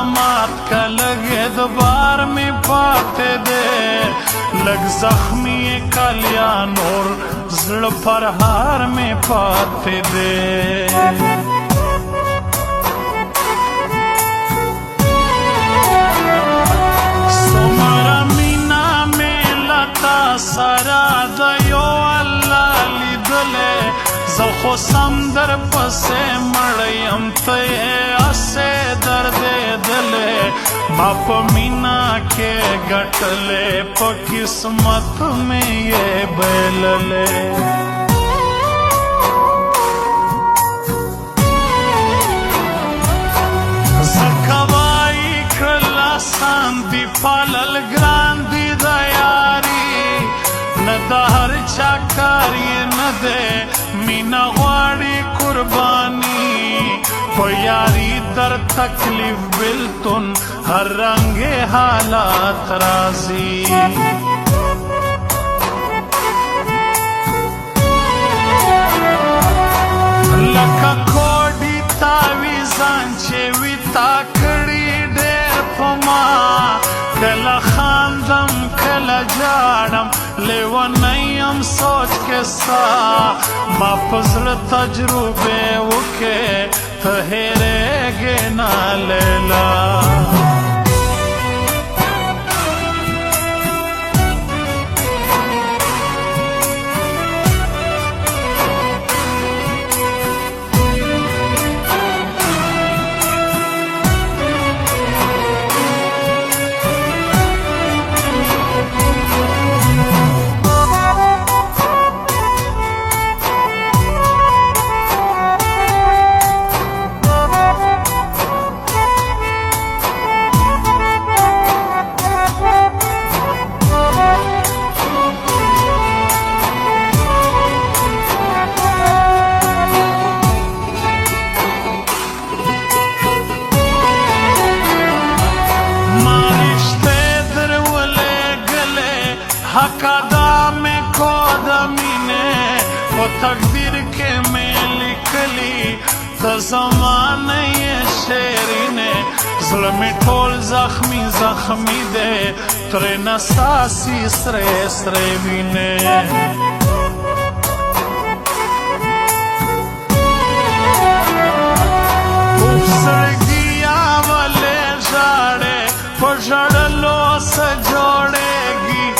مات کا لگے دوبار میں پاتے دے لگ زخمی کلیا نور زڑ پر ہار میں پاتے دے سمرا مینا میں لتا سرا دیو اللہ لیدلے زخو سمدر پسے مڑیم تے اسے درد دلے باپ مینا کے گٹلے پا قسمت میں یہ بیللے زکوائی کرلا ساندی پالل گراندی دیاری ندا ہر چاکاری ندے مینا غواڑی قربانی پیاری در تکلیف بلتن ہر رنگ حالات رازی لکا کوڑی تاویزان چیوی تاکڑی دیر پما کلا خاندم کلا جاڑم لیونیم سوچ کے سا ما پزر تجربے وکے تہیرے گے نا لیلا حق ادا میں کود مینے وہ تقدیر کے میں لکھلی تا زمانے یہ شیری نے ظلمی ٹھول زخمی زخمی دے ترے نساسی سرے سرے بینے سرگیا والے جاڑے پجڑلو سجوڑے گی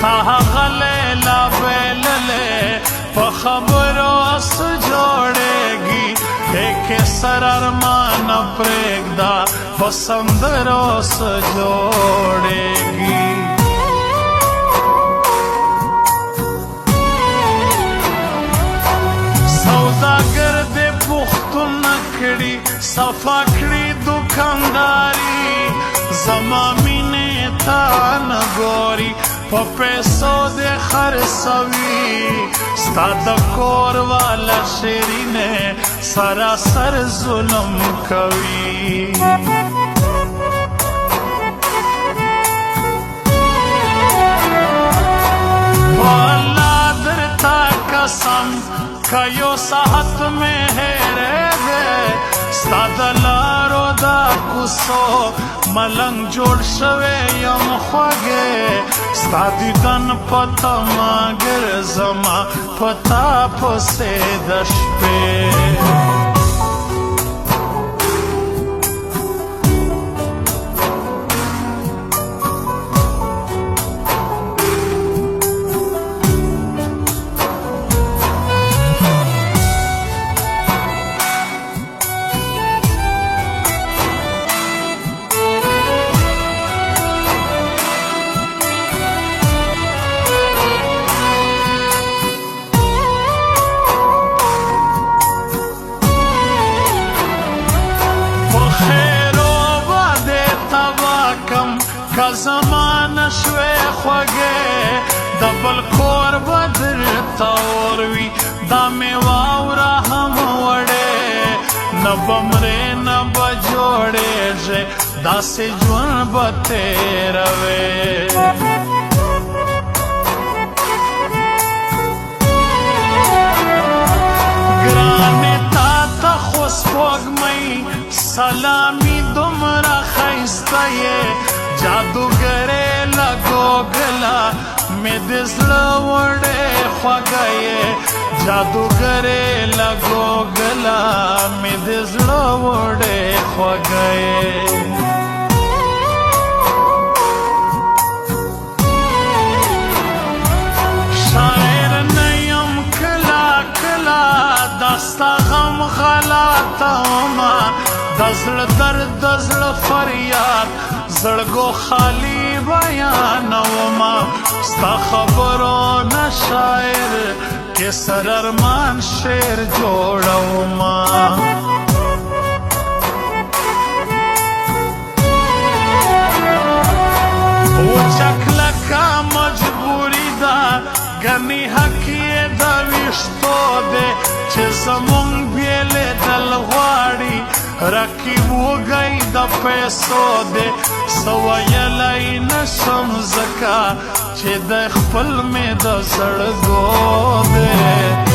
تاہا غلیلا بیللے پخبرو سجوڑے گی ایک سر ارمان پریگ دا پسندرو سجوڑے گی سوداگر دے پختو نکڑی صفا کڑی دکانداری زمامینه تا نگوری پا پیسو دے خرسوی ستا دا کور والا شیرینه سراسر ظلم کوي والله درتا قسم کایو ساحت میں ہے رے دے ستا دا لارو دا کسو ملنگ جوڑ شوے یم خوگے ستا دیدن پتا ماگر زما پتا پسے دش پہ کا زمانہ شوے خوگے دبل کور بدر تاوروی دا میں واورا ہم وڑے نبمرے نب جوڑے جے دا سے جون بتے روے گرانے تا تا خوش پوگ مئی سلامی دمرا خی مې د زړه وړې خوږه یې جادوګرې لګو ګلا مې د زړه وړې خوږه یې شاعر نه یم کله کله دا ستا غم غلطومه د زړه درد د زړه فریاد زړګو خالی بیانومه ستا خبرو نه شاعر کیسر ارمان شعر جوړومه وچک لکه مجبوری ده ګنې حق یې د ویښتو دی چې زمونږ بېلېدل غواړي رقیب وږی د پیسو دی څه ویلی نشم ځکه چې د خپل مې د زړګو دی